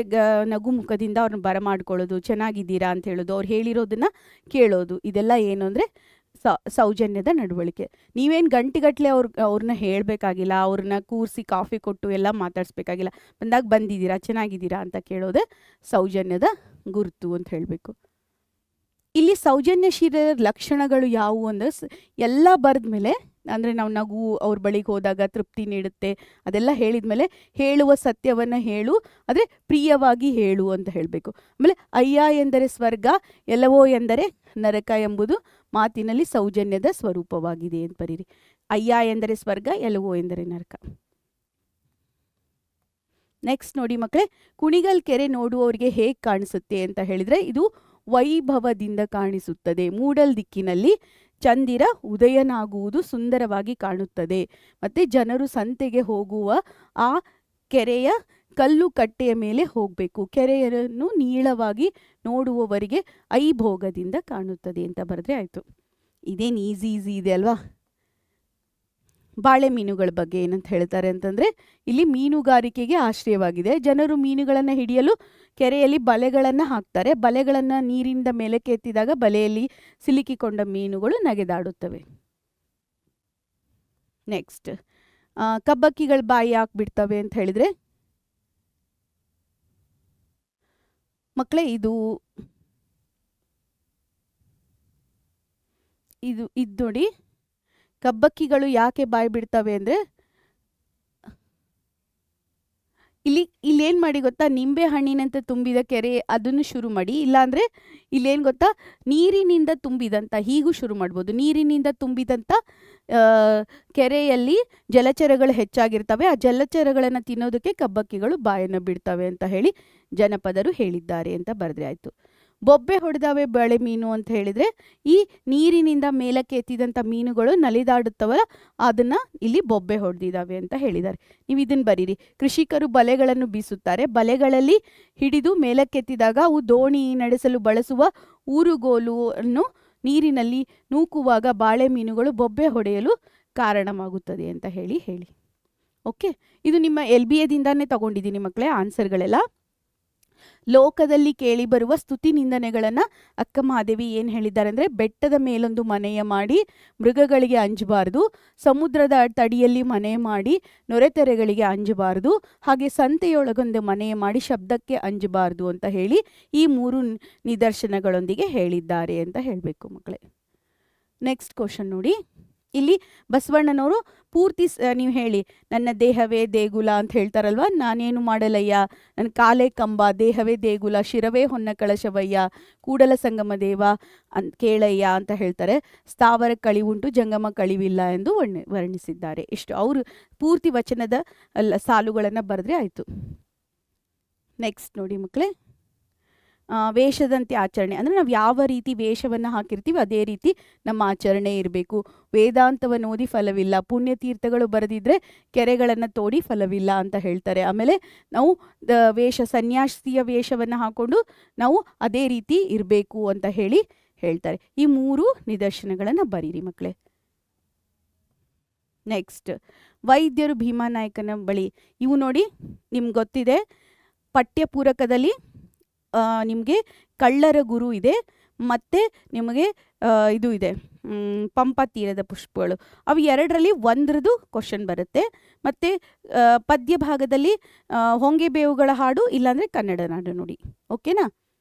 ನಗು ಮುಖದಿಂದ ಅವ್ರನ್ನ ಬರಮಾಡ್ಕೊಳ್ಳೋದು, ಚೆನ್ನಾಗಿದ್ದೀರಾ ಅಂತ ಹೇಳೋದು, ಅವ್ರು ಹೇಳಿರೋದನ್ನು ಕೇಳೋದು, ಇದೆಲ್ಲ ಏನು ಅಂದರೆ ಸೌಜನ್ಯದ ನಡವಳಿಕೆ. ನೀವೇನು ಗಂಟೆಗಟ್ಟಲೆ ಅವ್ರನ್ನ ಹೇಳಬೇಕಾಗಿಲ್ಲ, ಅವ್ರನ್ನ ಕೂರಿಸಿ ಕಾಫಿ ಕೊಟ್ಟು ಎಲ್ಲ ಮಾತಾಡಿಸ್ಬೇಕಾಗಿಲ್ಲ. ಬಂದಾಗ ಬಂದಿದ್ದೀರಾ, ಚೆನ್ನಾಗಿದ್ದೀರಾ ಅಂತ ಕೇಳೋದೇ ಸೌಜನ್ಯದ ಗುರುತು ಅಂತ ಹೇಳಬೇಕು. ಇಲ್ಲಿ ಸೌಜನ್ಯಶೀಲ ಲಕ್ಷಣಗಳು ಯಾವುವು ಅಂದರೆ ಎಲ್ಲ ಬರೆದ ಮೇಲೆ, ಅಂದರೆ ನಾವು ನಗು ಅವ್ರ ಬಳಿಗೆ ಹೋದಾಗ ತೃಪ್ತಿ ನೀಡುತ್ತೆ, ಅದೆಲ್ಲ ಹೇಳಿದ ಮೇಲೆ ಹೇಳುವ ಸತ್ಯವನ್ನು ಹೇಳು, ಆದರೆ ಪ್ರಿಯವಾಗಿ ಹೇಳು ಅಂತ ಹೇಳಬೇಕು. ಆಮೇಲೆ ಅಯ್ಯ ಎಂದರೆ ಸ್ವರ್ಗ, ಎಲ್ಲವೋ ಎಂದರೆ ನರಕ ಎಂಬುದು ಮಾತಿನಲ್ಲಿ ಸೌಜನ್ಯದ ಸ್ವರೂಪವಾಗಿದೆ ಅಂತ ಬರೀರಿ. ಅಯ್ಯ ಎಂದರೆ ಸ್ವರ್ಗ, ಎಲ್ಲವೋ ಎಂದರೆ ನರಕ. ನೆಕ್ಸ್ಟ್ ನೋಡಿ ಮಕ್ಕಳೇ, ಕುಣಿಗಲ್ ಕೆರೆ ನೋಡುವವರಿಗೆ ಹೇಗೆ ಕಾಣಿಸುತ್ತೆ ಅಂತ ಹೇಳಿದರೆ, ಇದು ವೈಭವದಿಂದ ಕಾಣಿಸುತ್ತದೆ. ಮೂಡಲ್ ದಿಕ್ಕಿನಲ್ಲಿ ಚಂದಿರ ಉದಯನಾಗುವುದು ಸುಂದರವಾಗಿ ಕಾಣುತ್ತದೆ. ಮತ್ತು ಜನರು ಸಂತೆಗೆ ಹೋಗುವ ಆ ಕೆರೆಯ ಕಲ್ಲು ಕಟ್ಟೆಯ ಮೇಲೆ ಹೋಗಬೇಕು. ಕೆರೆಯನ್ನು ನೀಳವಾಗಿ ನೋಡುವವರಿಗೆ ಐಭೋಗದಿಂದ ಕಾಣುತ್ತದೆ ಅಂತ ಬರೆದ್ರೆ ಆಯಿತು. ಇದೇನು ಈಸಿ ಇದೆ ಅಲ್ವಾ? ಬಾಳೆ ಮೀನುಗಳ ಬಗ್ಗೆ ಏನಂತ ಹೇಳ್ತಾರೆ ಅಂತಂದರೆ, ಇಲ್ಲಿ ಮೀನುಗಾರಿಕೆಗೆ ಆಶ್ರಯವಾಗಿದೆ. ಜನರು ಮೀನುಗಳನ್ನು ಹಿಡಿಯಲು ಕೆರೆಯಲ್ಲಿ ಬಲೆಗಳನ್ನು ಹಾಕ್ತಾರೆ. ಬಲೆಗಳನ್ನು ನೀರಿಂದ ಮೇಲಕ್ಕೆ ಎತ್ತಿದಾಗ ಬಲೆಯಲ್ಲಿ ಸಿಲುಕಿಕೊಂಡ ಮೀನುಗಳು ನಗೆದಾಡುತ್ತವೆ. ನೆಕ್ಸ್ಟ್, ಕಬ್ಬಕ್ಕಿಗಳ ಬಾಯಿ ಹಾಕ್ಬಿಡ್ತವೆ ಅಂತ ಹೇಳಿದರೆ, ಮಕ್ಕಳೇ ಇದು ನೋಡಿ, ಕಬ್ಬಕ್ಕಿಗಳು ಯಾಕೆ ಬಾಯಿ ಬಿಡ್ತವೆ ಅಂದರೆ, ಇಲ್ಲೇನು ಮಾಡಿ ಗೊತ್ತಾ, ನಿಂಬೆ ಹಣ್ಣಿನಂತೆ ತುಂಬಿದ ಕೆರೆ ಅದನ್ನು ಶುರು ಮಾಡಿ, ಇಲ್ಲಾಂದರೆ ಇಲ್ಲೇನು ಗೊತ್ತಾ, ನೀರಿನಿಂದ ತುಂಬಿದಂಥ, ಹೀಗೂ ಶುರು ಮಾಡ್ಬೋದು. ನೀರಿನಿಂದ ತುಂಬಿದಂಥ ಕೆರೆಯಲ್ಲಿ ಜಲಚರಗಳು ಹೆಚ್ಚಾಗಿರ್ತವೆ. ಆ ಜಲಚರಗಳನ್ನು ತಿನ್ನೋದಕ್ಕೆ ಕಬ್ಬಕ್ಕಿಗಳು ಬಾಯನ್ನು ಬಿಡ್ತವೆ ಅಂತ ಹೇಳಿ ಜನಪದರು ಹೇಳಿದ್ದಾರೆ ಅಂತ ಬರೆದ್ರೆ ಆಯಿತು. ಬೊಬ್ಬೆ ಹೊಡೆದವೆ ಬಳೆ ಮೀನು ಅಂತ ಹೇಳಿದರೆ, ಈ ನೀರಿನಿಂದ ಮೇಲಕ್ಕೆ ಎತ್ತಿದಂಥ ಮೀನುಗಳು ನಲಿದಾಡುತ್ತವಲ್ಲ, ಅದನ್ನು ಇಲ್ಲಿ ಬೊಬ್ಬೆ ಹೊಡೆದಿದ್ದಾವೆ ಅಂತ ಹೇಳಿದ್ದಾರೆ. ನೀವು ಇದನ್ನು ಬರೀರಿ. ಕೃಷಿಕರು ಬಲೆಗಳನ್ನು ಬೀಸುತ್ತಾರೆ. ಬಲೆಗಳಲ್ಲಿ ಹಿಡಿದು ಮೇಲಕ್ಕೆತ್ತಿದಾಗ ಅವು ದೋಣಿ ನಡೆಸಲು ಬಳಸುವ ಊರುಗೋಲನ್ನು ನೀರಿನಲ್ಲಿ ನೂಕುವಾಗ ಬಾಳೆ ಮೀನುಗಳು ಬೊಬ್ಬೆ ಹೊಡೆಯಲು ಕಾರಣವಾಗುತ್ತದೆ ಅಂತ ಹೇಳಿ. ಓಕೆ, ಇದು ನಿಮ್ಮ LBAದಿಂದಾನೇ ತಗೊಂಡಿದ್ದೀನಿ ಮಕ್ಕಳೇ ಆನ್ಸರ್ಗಳೆಲ್ಲ. ಲೋಕದಲ್ಲಿ ಕೇಳಿ ಬರುವ ಸ್ತುತಿ ನಿಂದನೆಗಳನ್ನು ಅಕ್ಕ ಮಹಾದೇವಿ ಏನು ಹೇಳಿದ್ದಾರೆ ಅಂದರೆ, ಬೆಟ್ಟದ ಮೇಲೊಂದು ಮನೆಯ ಮಾಡಿ ಮೃಗಗಳಿಗೆ ಅಂಜಬಾರ್ದು, ಸಮುದ್ರದ ತಡಿಯಲ್ಲಿ ಮನೆ ಮಾಡಿ ನೊರೆತೆರೆಗಳಿಗೆ ಅಂಜಬಾರ್ದು, ಹಾಗೆ ಸಂತೆಯೊಳಗೊಂದು ಮನೆ ಮಾಡಿ ಶಬ್ದಕ್ಕೆ ಅಂಜಬಾರ್ದು ಅಂತ ಹೇಳಿ ಈ 3 ನಿದರ್ಶನಗಳೊಂದಿಗೆ ಹೇಳಿದ್ದಾರೆ ಅಂತ ಹೇಳಬೇಕು ಮಕ್ಕಳೇ. ನೆಕ್ಸ್ಟ್ ಕ್ವಶನ್ ನೋಡಿ. ಇಲ್ಲಿ ಬಸವಣ್ಣನವರು ಪೂರ್ತಿ ನೀವು ಹೇಳಿ, ನನ್ನ ದೇಹವೇ ದೇಗುಲ ಅಂತ ಹೇಳ್ತಾರಲ್ವ, ನಾನೇನು ಮಾಡಲಯ್ಯ, ನನ್ನ ಕಾಲೇ ಕಂಬ, ದೇಹವೇ ದೇಗುಲ, ಶಿರವೇ ಹೊನ್ನ ಕಳಶವಯ್ಯ, ಕೂಡಲ ಸಂಗಮ ದೇವ ಕೇಳಯ್ಯ ಅಂತ ಹೇಳ್ತಾರೆ. ಸ್ಥಾವರ ಕಳಿವುಂಟು ಜಂಗಮ ಕಳಿವಿಲ್ಲ ಎಂದು ವರ್ಣಿಸಿದ್ದಾರೆ. ಇಷ್ಟು ಅವರು ಪೂರ್ತಿ ವಚನದ ಸಾಲುಗಳನ್ನು ಬರೆದ್ರೆ ಆಯಿತು. ನೆಕ್ಸ್ಟ್ ನೋಡಿ ಮಕ್ಕಳೇ, ವೇಷದಂತೆ ಆಚರಣೆ ಅಂದರೆ ನಾವು ಯಾವ ರೀತಿ ವೇಷವನ್ನು ಹಾಕಿರ್ತೀವಿ ಅದೇ ರೀತಿ ನಮ್ಮ ಆಚರಣೆ ಇರಬೇಕು. ವೇದಾಂತವನ್ನು ಓದಿ ಫಲವಿಲ್ಲ, ಪುಣ್ಯತೀರ್ಥಗಳು ಬರೆದಿದ್ರೆ ಕೆರೆಗಳನ್ನು ತೋಡಿ ಫಲವಿಲ್ಲ ಅಂತ ಹೇಳ್ತಾರೆ. ಆಮೇಲೆ ನಾವು ಸನ್ಯಾಸಿಯ ವೇಷವನ್ನು ಹಾಕ್ಕೊಂಡು ನಾವು ಅದೇ ರೀತಿ ಇರಬೇಕು ಅಂತ ಹೇಳ್ತಾರೆ. ಈ 3 ನಿದರ್ಶನಗಳನ್ನು ಬರೀರಿ ಮಕ್ಕಳೇ. ನೆಕ್ಸ್ಟ್, ವೈದ್ಯರು ಭೀಮಾನಾಯಕನ ಬಳಿ. ಇವು ನೋಡಿ, ನಿಮ್ಗೆ ಗೊತ್ತಿದೆ, ಪಠ್ಯಪೂರಕದಲ್ಲಿ ನಿಮಗೆ ಕಳ್ಳರ ಗುರು ಇದೆ, ಮತ್ತು ನಿಮಗೆ ಇದು ಇದೆ ಪಂಪ ತೀರದ ಪುಷ್ಪಗಳು. ಅವು 2ರಲ್ಲಿ 1ರದ್ದು ಕ್ವಶನ್ ಬರುತ್ತೆ. ಮತ್ತು ಪದ್ಯ ಭಾಗದಲ್ಲಿ ಹೊಂಗೆ ಬೇವುಗಳ ಹಾಡು, ಇಲ್ಲಾಂದರೆ ಕನ್ನಡ ನಾಡು ನುಡಿ. ಓಕೆನಾ?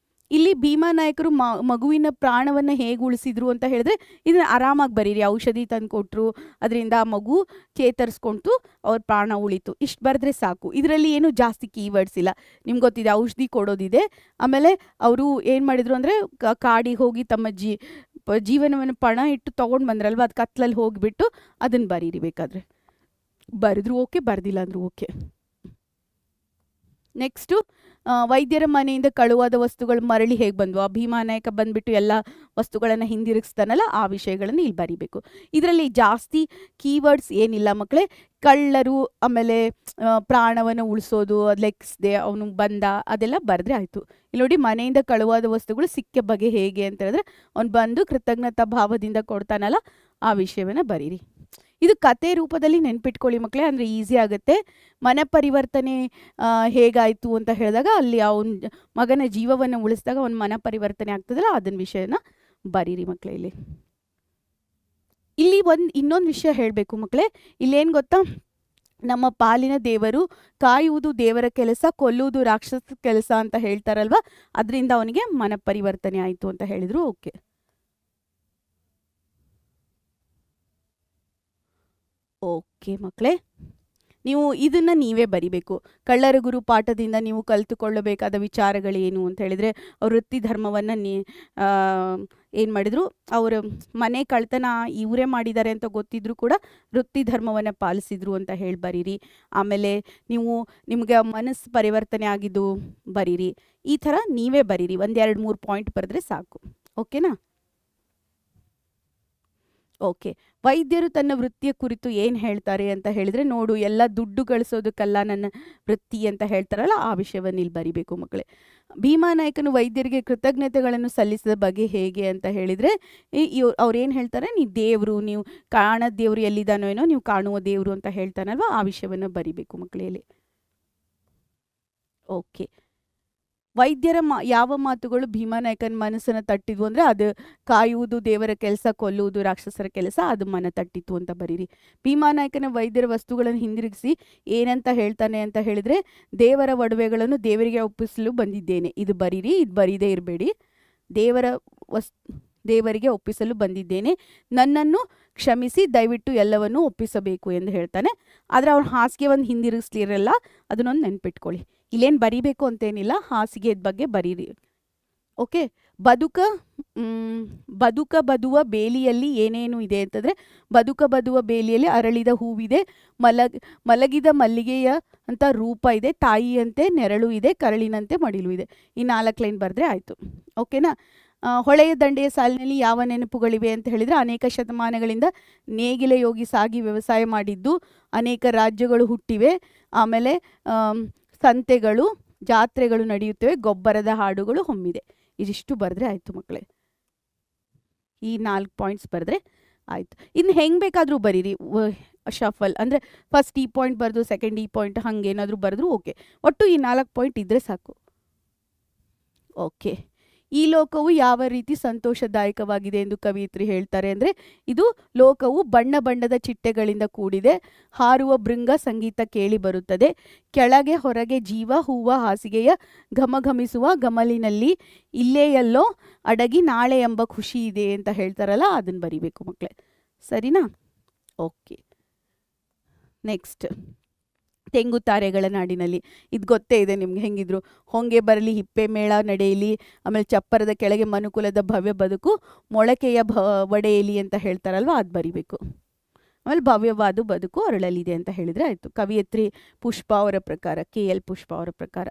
ಇಲ್ಲಿ ಭೀಮಾನಾಯಕರು ಮಗುವಿನ ಪ್ರಾಣವನ್ನು ಹೇಗೆ ಉಳಿಸಿದ್ರು ಅಂತ ಹೇಳಿದ್ರೆ ಇದನ್ನ ಆರಾಮಾಗಿ ಬರೀರಿ. ಔಷಧಿ ತಂದು ಕೊಟ್ಟರು, ಅದರಿಂದ ಆ ಮಗು ಚೇತರಿಸ್ಕೊಂತು, ಅವ್ರ ಪ್ರಾಣ ಉಳಿತು, ಇಷ್ಟು ಬರೆದ್ರೆ ಸಾಕು. ಇದರಲ್ಲಿ ಏನು ಜಾಸ್ತಿ ಕೀವರ್ಡ್ಸ್ ಇಲ್ಲ. ನಿಮ್ಗೆ ಗೊತ್ತಿದೆ ಔಷಧಿ ಕೊಡೋದಿದೆ. ಆಮೇಲೆ ಅವರು ಏನು ಮಾಡಿದ್ರು ಅಂದರೆ ಕಾಡಿಗೆ ಹೋಗಿ ತಮ್ಮ ಜೀವನವನ್ನು ಪಣ ಇಟ್ಟು ತೊಗೊಂಡು ಬಂದ್ರಲ್ವ, ಅದು ಕತ್ಲಲ್ಲಿ ಹೋಗಿಬಿಟ್ಟು ಅದನ್ನು ಬರೀರಿ. ಬೇಕಾದರೆ ಬರೆದ್ರು ಓಕೆ, ಬರೆದಿಲ್ಲ ಅಂದರೂ ಓಕೆ. ನೆಕ್ಸ್ಟು ವೈದ್ಯರ ಮನೆಯಿಂದ ಕಳುವಾದ ವಸ್ತುಗಳು ಮರಳಿ ಹೇಗೆ ಬಂದವು. ಆ ಭೀಮಾನಾಯಕ ಬಂದುಬಿಟ್ಟು ಎಲ್ಲ ವಸ್ತುಗಳನ್ನು ಹಿಂದಿರುಗಿಸ್ತಾನಲ್ಲ, ಆ ವಿಷಯಗಳನ್ನು ಇಲ್ಲಿ ಬರಿಬೇಕು. ಇದರಲ್ಲಿ ಜಾಸ್ತಿ ಕೀವರ್ಡ್ಸ್ ಏನಿಲ್ಲ ಮಕ್ಕಳೇ. ಕಳ್ಳರು, ಆಮೇಲೆ ಪ್ರಾಣವನ್ನು ಉಳಿಸೋದು, ಲೆಕ್ಸ್ದೆ ಅವನು ಬಂದ, ಅದೆಲ್ಲ ಬರೆದ್ರೆ ಆಯಿತು. ಇಲ್ಲಿ ನೋಡಿ, ಮನೆಯಿಂದ ಕಳುವಾದ ವಸ್ತುಗಳು ಸಿಕ್ಕ ಬಗೆ ಹೇಗೆ ಅಂತ ಹೇಳಿದ್ರೆ ಅವ್ನು ಬಂದು ಕೃತಜ್ಞತಾ ಭಾವದಿಂದ ಕೊಡ್ತಾನಲ್ಲ, ಆ ವಿಷಯವನ್ನು ಬರೀರಿ. ಇದು ಕತೆ ರೂಪದಲ್ಲಿ ನೆನ್ಪಿಟ್ಕೊಳ್ಳಿ ಮಕ್ಕಳೇ, ಅಂದರೆ ಈಸಿ ಆಗುತ್ತೆ. ಮನ ಪರಿವರ್ತನೆ ಹೇಗಾಯಿತು ಅಂತ ಹೇಳಿದಾಗ ಅಲ್ಲಿ ಅವನ ಮಗನ ಜೀವವನ್ನು ಉಳಿಸಿದಾಗ ಅವನ ಮನ ಪರಿವರ್ತನೆ ಆಗ್ತದಲ್ಲ, ಅದನ್ನ ವಿಷಯನ ಬರೀರಿ ಮಕ್ಕಳೇ. ಇಲ್ಲಿ ಇನ್ನೊಂದು ವಿಷಯ ಹೇಳಬೇಕು ಮಕ್ಕಳೇ. ಇಲ್ಲೇನು ಗೊತ್ತಾ, ನಮ್ಮ ಪಾಲಿನ ದೇವರು, ಕಾಯುವುದು ದೇವರ ಕೆಲಸ, ಕೊಲ್ಲುವುದು ರಾಕ್ಷಸ ಕೆಲಸ ಅಂತ ಹೇಳ್ತಾರಲ್ವ, ಅದರಿಂದ ಅವನಿಗೆ ಮನ ಪರಿವರ್ತನೆ ಆಯಿತು ಅಂತ ಹೇಳಿದ್ರು ಓಕೆ. ಓಕೆ ಮಕ್ಕಳೇ, ನೀವು ಇದನ್ನು ನೀವೇ ಬರಿಬೇಕು. ಕಳ್ಳರ ಗುರು ಪಾಠದಿಂದ ನೀವು ಕಲಿತುಕೊಳ್ಳಬೇಕಾದ ವಿಚಾರಗಳೇನು ಅಂತ ಹೇಳಿದರೆ, ಅವ್ರ ವೃತ್ತಿ ಧರ್ಮವನ್ನು ಏನು ಮಾಡಿದರು, ಅವರ ಮನೆ ಕಳ್ತನ ಇವರೇ ಮಾಡಿದ್ದಾರೆ ಅಂತ ಗೊತ್ತಿದ್ರು ಕೂಡ ವೃತ್ತಿ ಧರ್ಮವನ್ನು ಪಾಲಿಸಿದ್ರು ಅಂತ ಹೇಳಿ ಬರೀರಿ. ಆಮೇಲೆ ನಿಮಗೆ ಮನಸ್ಸು ಪರಿವರ್ತನೆ ಆಗಿದ್ದು ಬರೀರಿ. ಈ ಥರ ನೀವೇ ಬರೀರಿ. 1-2-3 ಪಾಯಿಂಟ್ ಬರೆದ್ರೆ ಸಾಕು. ಓಕೆನಾ? ಓಕೆ. ವೈದ್ಯರು ತನ್ನ ವೃತ್ತಿಯ ಕುರಿತು ಏನು ಹೇಳ್ತಾರೆ ಅಂತ ಹೇಳಿದರೆ, ನೋಡು, ಎಲ್ಲ ದುಡ್ಡು ಗಳಿಸೋದಕ್ಕಲ್ಲ ನನ್ನ ವೃತ್ತಿ ಅಂತ ಹೇಳ್ತಾರಲ್ಲ, ಆ ವಿಷಯವನ್ನು ಇಲ್ಲಿ ಬರಿಬೇಕು ಮಕ್ಕಳೇ. ಭೀಮಾನಾಯಕನು ವೈದ್ಯರಿಗೆ ಕೃತಜ್ಞತೆಗಳನ್ನು ಸಲ್ಲಿಸಿದ ಬಗ್ಗೆ ಹೇಗೆ ಅಂತ ಹೇಳಿದರೆ, ಅವ್ರು ಏನು ಹೇಳ್ತಾರೆ, ನೀವು ದೇವರು, ನೀವು ಕಾಣದ ದೇವರು ಎಲ್ಲಿದ್ದಾನೋ ಏನೋ, ನೀವು ಕಾಣುವ ದೇವರು ಅಂತ ಹೇಳ್ತಾನಲ್ವ, ಆ ವಿಷಯವನ್ನು ಬರಿಬೇಕು ಮಕ್ಕಳಲ್ಲಿ. ಓಕೆ. ವೈದ್ಯರ ಯಾವ ಮಾತುಗಳು ಭೀಮಾನಾಯಕನ ಮನಸ್ಸನ್ನು ತಟ್ಟಿದ್ವು ಅಂದರೆ, ಅದು ಕಾಯುವುದು ದೇವರ ಕೆಲಸ, ಕೊಲ್ಲುವುದು ರಾಕ್ಷಸರ ಕೆಲಸ, ಅದು ಮನ ತಟ್ಟಿತ್ತು ಅಂತ ಬರೀರಿ. ಭೀಮಾನಾಯಕನ ವೈದ್ಯರ ವಸ್ತುಗಳನ್ನು ಹಿಂದಿರುಗಿಸಿ ಏನಂತ ಹೇಳ್ತಾನೆ ಅಂತ ಹೇಳಿದರೆ, ದೇವರ ಒಡವೆಗಳನ್ನು ದೇವರಿಗೆ ಒಪ್ಪಿಸಲು ಬಂದಿದ್ದೇನೆ. ಇದು ಬರೀರಿ, ಇದು ಬರೀದೇ ಇರಬೇಡಿ. ದೇವರಿಗೆ ಒಪ್ಪಿಸಲು ಬಂದಿದ್ದೇನೆ, ನನ್ನನ್ನು ಕ್ಷಮಿಸಿ, ದಯವಿಟ್ಟು ಎಲ್ಲವನ್ನೂ ಒಪ್ಪಿಸಬೇಕು ಎಂದು ಹೇಳ್ತಾನೆ. ಆದರೆ ಅವ್ರ ಹಾಸಿಗೆ ಒಂದು ಹಿಂದಿರುಗಿಸ್ಲಿರಲ್ಲ, ಅದನ್ನೊಂದು ನೆನ್ಪಿಟ್ಕೊಳ್ಳಿ. ಇಲ್ಲೇನು ಬರೀಬೇಕು ಅಂತೇನಿಲ್ಲ, ಹಾಸಿಗೆದ ಬಗ್ಗೆ ಬರೀರಿ. ಓಕೆ. ಬದುವ ಬೇಲಿಯಲ್ಲಿ ಏನೇನು ಇದೆ ಅಂತಂದರೆ, ಬದುವ ಬೇಲಿಯಲ್ಲಿ ಅರಳಿದ ಹೂವಿದೆ, ಮಲಗಿದ ಮಲ್ಲಿಗೆಯ ಅಂತ ರೂಪ ಇದೆ, ತಾಯಿಯಂತೆ ನೆರಳು ಇದೆ, ಕರಳಿನಂತೆ ಮಡಿಲು ಇದೆ. ಈ 4 ಲೈನ್ ಬರೆದ್ರೆ ಆಯಿತು. ಓಕೆನಾ? ಹೊಳೆಯ ದಂಡೆಯ ಸಾಲಿನಲ್ಲಿ ಯಾವ ನೆನಪುಗಳಿವೆ ಅಂತ ಹೇಳಿದರೆ, ಅನೇಕ ಶತಮಾನಗಳಿಂದ ನೇಗಿಲ ಯೋಗಿ ಸಾಗಿ ವ್ಯವಸಾಯ ಮಾಡಿದ್ದು, ಅನೇಕ ರಾಜ್ಯಗಳು ಹುಟ್ಟಿವೆ, ಆಮೇಲೆ ಸಂತೆಗಳು, ಜಾತ್ರೆಗಳು ನಡೆಯುತ್ತವೆ, ಗೊಬ್ಬರದ ಹಾಡುಗಳು ಹೊಮ್ಮಿದೆ. ಇದಿಷ್ಟು ಬರೆದ್ರೆ ಆಯಿತು ಮಕ್ಕಳೇ. ಈ 4 ಪಾಯಿಂಟ್ಸ್ ಬರೆದ್ರೆ ಆಯಿತು. ಇನ್ನು ಹೆಂಗೆ ಬೇಕಾದರೂ ಬರೀರಿ, ಶಫಲ್ ಅಂದರೆ ಫಸ್ಟ್ ಈ ಪಾಯಿಂಟ್ ಬರೆದು ಸೆಕೆಂಡ್ ಈ ಪಾಯಿಂಟ್ ಹಂಗೇನಾದರೂ ಬರೆದ್ರು ಓಕೆ. ಒಟ್ಟು ಈ 4 ಪಾಯಿಂಟ್ ಇದ್ದರೆ ಸಾಕು. ಓಕೆ. ಈ ಲೋಕವು ಯಾವ ರೀತಿ ಸಂತೋಷದಾಯಕವಾಗಿದೆ ಎಂದು ಕವಿಯತ್ರಿ ಹೇಳ್ತಾರೆ ಅಂದರೆ, ಇದು ಲೋಕವು ಬಣ್ಣ ಬಣ್ಣದ ಚಿಟ್ಟೆಗಳಿಂದ ಕೂಡಿದೆ, ಹಾರುವ ಭೃಂಗ ಸಂಗೀತ ಕೇಳಿ ಬರುತ್ತದೆ, ಕೆಳಗೆ ಹೊರಗೆ ಜೀವ ಹೂವ ಹಾಸಿಗೆಯ ಘಮಘಮಿಸುವ ಗಮಲಿನಲ್ಲಿ ಇಲ್ಲೇ ಎಲ್ಲೋ ಅಡಗಿ ನಾಳೆ ಎಂಬ ಖುಷಿ ಇದೆ ಅಂತ ಹೇಳ್ತಾರಲ್ಲ, ಅದನ್ನು ಬರಿಬೇಕು ಮಕ್ಕಳೇ. ಸರಿನಾ? ಓಕೆ. ನೆಕ್ಸ್ಟ್, ತೆಂಗುತಾರೆಗಳ ನಾಡಿನಲ್ಲಿ. ಇದು ಗೊತ್ತೇ ಇದೆ ನಿಮ್ಗೆ, ಹೆಂಗಿದ್ರು ಹೊಂಗೆ ಬರಲಿ, ಹಿಪ್ಪೆ ಮೇಳ ನಡೆಯಲಿ, ಆಮೇಲೆ ಚಪ್ಪರದ ಕೆಳಗೆ ಮನುಕುಲದ ಭವ್ಯ ಬದುಕು, ಮೊಳಕೆಯ ಒಡೆಯಲಿ ಅಂತ ಹೇಳ್ತಾರಲ್ವ, ಅದು ಬರಿಬೇಕು. ಆಮೇಲೆ ಭವ್ಯವಾದ ಬದುಕು ಅರಳಲಿದೆ ಅಂತ ಹೇಳಿದರೆ ಆಯಿತು. ಕವಿಯತ್ರಿ ಪುಷ್ಪ ಅವರ ಪ್ರಕಾರ, KL ಪುಷ್ಪ ಅವರ ಪ್ರಕಾರ.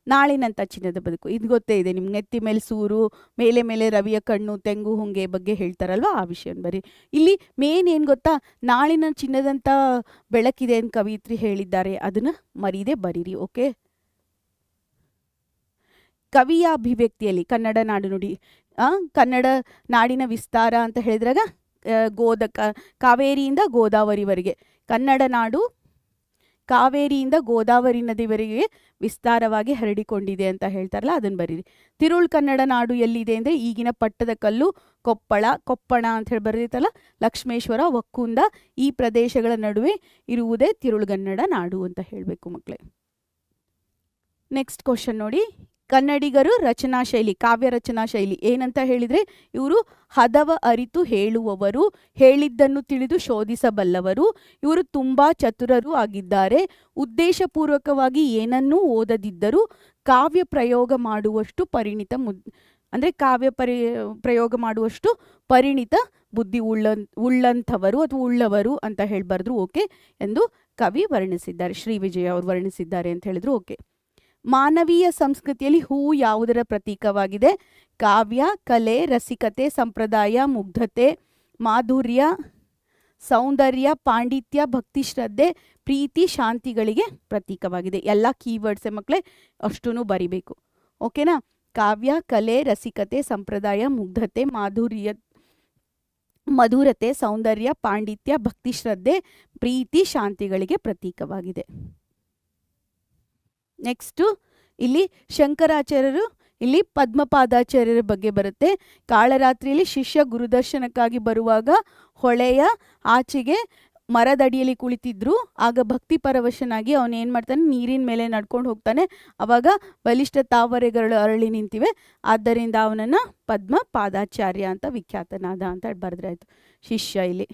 ನಾಳಿನಂಥ ಚಿನ್ನದ ಬದುಕು, ಇದು ಗೊತ್ತೇ ಇದೆ ನಿಮ್ಗೆ. ನೆತ್ತಿ ಮೇಲೆ ಸೂರು, ಮೇಲೆ ರವಿಯ ಕಣ್ಣು, ತೆಂಗು ಹೊಂಗೆ ಬಗ್ಗೆ ಹೇಳ್ತಾರಲ್ವ, ಆ ವಿಷಯ ಬರೀ. ಇಲ್ಲಿ ಮೇನ್ ಏನು ಗೊತ್ತಾ, ನಾಳಿನ ಚಿನ್ನದಂಥ ಬೆಳಕಿದೆ ಅಂತ ಕವಿಯತ್ರಿ ಹೇಳಿದ್ದಾರೆ, ಅದನ್ನು ಮರೀದೆ ಬರೀರಿ. ಓಕೆ. ಕವಿಯ ಅಭಿವ್ಯಕ್ತಿಯಲ್ಲಿ ಕನ್ನಡ ನಾಡು ನುಡಿ, ಕನ್ನಡ ನಾಡಿನ ವಿಸ್ತಾರ ಅಂತ ಹೇಳಿದ್ರಾಗ ಕಾವೇರಿಯಿಂದ ಗೋದಾವರಿವರೆಗೆ, ಕನ್ನಡ ನಾಡು ಕಾವೇರಿಯಿಂದ ಗೋದಾವರಿ ನದಿವರೆಗೆ ವಿಸ್ತಾರವಾಗಿ ಹರಡಿಕೊಂಡಿದೆ ಅಂತ ಹೇಳ್ತಾರಲ್ಲ, ಅದನ್ನು ಬರೀರಿ. ತಿರುಳು ಕನ್ನಡ ನಾಡು ಎಲ್ಲಿದೆ ಅಂದರೆ, ಈಗಿನ ಪಟ್ಟದಕಲ್ಲು, ಕೊಪ್ಪಣ ಅಂತ ಹೇಳಿ ಬರೀತಲ್ಲ, ಲಕ್ಷ್ಮೇಶ್ವರ, ಒಕ್ಕುಂದ, ಈ ಪ್ರದೇಶಗಳ ನಡುವೆ ಇರುವುದೇ ತಿರುಳುಗನ್ನಡ ನಾಡು ಅಂತ ಹೇಳಬೇಕು ಮಕ್ಕಳೇ. ನೆಕ್ಸ್ಟ್ ಕ್ವಶನ್ ನೋಡಿ, ಕನ್ನಡಿಗರು ರಚನಾ ಶೈಲಿ, ಕಾವ್ಯ ರಚನಾ ಶೈಲಿ ಏನಂತ ಹೇಳಿದರೆ ಇವರು ಹದವ ಅರಿತು ಹೇಳುವವರು, ಹೇಳಿದ್ದನ್ನು ತಿಳಿದು ಶೋಧಿಸಬಲ್ಲವರು, ಇವರು ತುಂಬ ಚತುರರು ಆಗಿದ್ದಾರೆ, ಉದ್ದೇಶಪೂರ್ವಕವಾಗಿ ಏನನ್ನೂ ಓದದಿದ್ದರೂ ಕಾವ್ಯ ಪ್ರಯೋಗ ಮಾಡುವಷ್ಟು ಪರಿಣಿತ ಅಂದರೆ ಪ್ರಯೋಗ ಮಾಡುವಷ್ಟು ಪರಿಣಿತ ಬುದ್ಧಿ ಉಳ್ಳಂಥವರು ಅಥವಾ ಉಳ್ಳವರು ಅಂತ ಹೇಳಬಾರ್ದು, ಓಕೆ ಎಂದು ಕವಿ ವರ್ಣಿಸಿದ್ದಾರೆ, ಶ್ರೀ ವಿಜಯ ಅವರು ವರ್ಣಿಸಿದ್ದಾರೆ ಅಂತ ಹೇಳಿದ್ರು, ಓಕೆ. ಮಾನವೀಯ ಸಂಸ್ಕೃತಿಯಲ್ಲಿ ಹೂವು ಯಾವುದರ ಪ್ರತೀಕವಾಗಿದೆ? ಕಾವ್ಯ, ಕಲೆ, ರಸಿಕತೆ, ಸಂಪ್ರದಾಯ, ಮುಗ್ಧತೆ, ಮಾಧುರ್ಯ, ಸೌಂದರ್ಯ, ಪಾಂಡಿತ್ಯ, ಭಕ್ತಿ, ಶ್ರದ್ಧೆ, ಪ್ರೀತಿ, ಶಾಂತಿಗಳಿಗೆ ಪ್ರತೀಕವಾಗಿದೆ. ಎಲ್ಲ ಕೀವರ್ಡ್ಸೆ ಮಕ್ಕಳೇ, ಅಷ್ಟೂ ಬರಿಬೇಕು, ಓಕೆನಾ? ಕಾವ್ಯ, ಕಲೆ, ರಸಿಕತೆ, ಸಂಪ್ರದಾಯ, ಮುಗ್ಧತೆ, ಮಧುರತೆ, ಸೌಂದರ್ಯ, ಪಾಂಡಿತ್ಯ, ಭಕ್ತಿ, ಶ್ರದ್ಧೆ, ಪ್ರೀತಿ, ಶಾಂತಿಗಳಿಗೆ ಪ್ರತೀಕವಾಗಿದೆ. ನೆಕ್ಸ್ಟು ಇಲ್ಲಿ ಶಂಕರಾಚಾರ್ಯರು, ಇಲ್ಲಿ ಪದ್ಮಪಾದಾಚಾರ್ಯರ ಬಗ್ಗೆ ಬರುತ್ತೆ. ಕಾಳರಾತ್ರಿಯಲ್ಲಿ ಶಿಷ್ಯ ಗುರುದರ್ಶನಕ್ಕಾಗಿ ಬರುವಾಗ ಹೊಳೆಯ ಆಚೆಗೆ ಮರದಡಿಯಲ್ಲಿ ಕುಳಿತಿದ್ರು. ಆಗ ಭಕ್ತಿ ಪರವಶನಾಗಿ ಅವನೇನು ಮಾಡ್ತಾನೆ, ನೀರಿನ ಮೇಲೆ ನಡ್ಕೊಂಡು ಹೋಗ್ತಾನೆ. ಆವಾಗ ಬಲಿಷ್ಠ ತಾವರೆಗಳು ಅರಳಿ ನಿಂತಿವೆ, ಆದ್ದರಿಂದ ಅವನನ್ನು ಪದ್ಮಪಾದಾಚಾರ್ಯ ಅಂತ ವಿಖ್ಯಾತನಾದ ಅಂತ ಬರೆದ್ರಾಯ್ತು. ಶಿಷ್ಯ ಇಲ್ಲಿ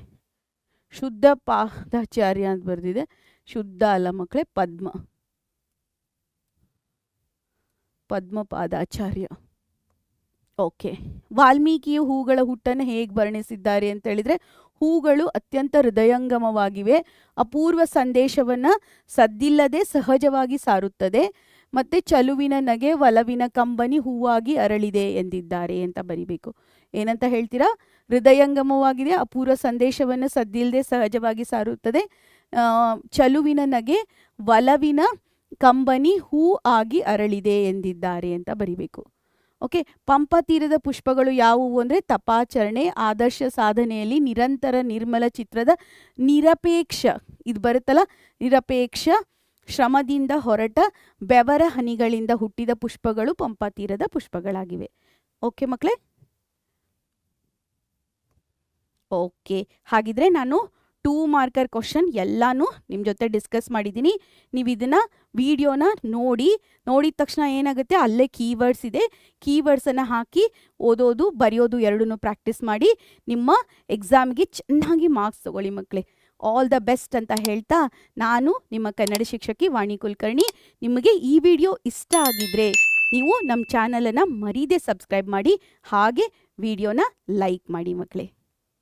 ಶುದ್ಧ ಪಾದಾಚಾರ್ಯ ಅಂತ ಬರೆದಿದೆ, ಶುದ್ಧ ಅಲ್ಲ ಮಕ್ಕಳೇ, ಪದ್ಮಪಾದಾಚಾರ್ಯ. ಓಕೆ. ವಾಲ್ಮೀಕಿಯು ಹೂಗಳ ಹುಟ್ಟನ್ನು ಹೇಗೆ ವರ್ಣಿಸಿದ್ದಾರೆ ಅಂತ ಹೇಳಿದರೆ, ಹೂಗಳು ಅತ್ಯಂತ ಹೃದಯಂಗಮವಾಗಿವೆ, ಅಪೂರ್ವ ಸಂದೇಶವನ್ನು ಸದ್ದಿಲ್ಲದೆ ಸಹಜವಾಗಿ ಸಾರುತ್ತದೆ, ಮತ್ತು ಚಲುವಿನ ನಗೆ ಒಲವಿನ ಕಂಬನಿ ಹೂವಾಗಿ ಅರಳಿದೆ ಎಂದಿದ್ದಾರೆ ಅಂತ ಬರಿಬೇಕು. ಏನಂತ ಹೇಳ್ತೀರಾ? ಹೃದಯಂಗಮವಾಗಿದೆ, ಅಪೂರ್ವ ಸಂದೇಶವನ್ನು ಸದ್ದಿಲ್ಲದೆ ಸಹಜವಾಗಿ ಸಾರುತ್ತದೆ, ಚಲುವಿನ ನಗೆ ಒಲವಿನ ಕಂಬನಿ ಹೂ ಆಗಿ ಅರಳಿದೆ ಎಂದಿದ್ದಾರೆ ಅಂತ ಬರಿಬೇಕು. ಓಕೆ. ಪಂಪ ತೀರದ ಪುಷ್ಪಗಳು ಯಾವುವು ಅಂದರೆ ತಪಾಚರಣೆ, ಆದರ್ಶ ಸಾಧನೆಯಲ್ಲಿ ನಿರಂತರ ನಿರ್ಮಲ ಚಿತ್ರದ ನಿರಪೇಕ್ಷ, ಇದು ಬರುತ್ತಲ್ಲ, ನಿರಪೇಕ್ಷ ಶ್ರಮದಿಂದ ಹೊರಟ ಬೆವರ ಹನಿಗಳಿಂದ ಹುಟ್ಟಿದ ಪುಷ್ಪಗಳು ಪಂಪ ತೀರದ ಪುಷ್ಪಗಳಾಗಿವೆ. ಓಕೆ ಮಕ್ಕಳೇ? ಓಕೆ, ಹಾಗಿದ್ರೆ ನಾನು 2 ಮಾರ್ಕರ್ ಕ್ವಶನ್ ಎಲ್ಲಾನು ನಿಮ್ಮ ಜೊತೆ ಡಿಸ್ಕಸ್ ಮಾಡಿದ್ದೀನಿ. ನೀವು ಇದನ್ನು ವಿಡಿಯೋನ ನೋಡಿದ ತಕ್ಷಣ ಏನಾಗುತ್ತೆ, ಅಲ್ಲೇ ಕೀವರ್ಡ್ಸ್ ಇದೆ, ಕೀವರ್ಡ್ಸನ್ನು ಹಾಕಿ ಓದೋದು ಬರೆಯೋದು ಎರಡನ್ನೂ ಪ್ರಾಕ್ಟೀಸ್ ಮಾಡಿ ನಿಮ್ಮ ಎಕ್ಸಾಮ್ಗೆ ಚೆನ್ನಾಗಿ ಮಾರ್ಕ್ಸ್ ತಗೊಳ್ಳಿ ಮಕ್ಕಳೇ. ಆಲ್ ದ ಬೆಸ್ಟ್ ಅಂತ ಹೇಳ್ತಾ, ನಾನು ನಿಮ್ಮ ಕನ್ನಡ ಶಿಕ್ಷಕಿ ವಾಣಿ ಕುಲಕರ್ಣಿ. ನಿಮಗೆ ಈ ವಿಡಿಯೋ ಇಷ್ಟ ಆಗಿದ್ರೆ ನೀವು ನಮ್ಮ ಚಾನಲನ್ನು ಮರೀದೆ ಸಬ್ಸ್ಕ್ರೈಬ್ ಮಾಡಿ, ಹಾಗೆ ವಿಡಿಯೋನ ಲೈಕ್ ಮಾಡಿ ಮಕ್ಕಳೇ.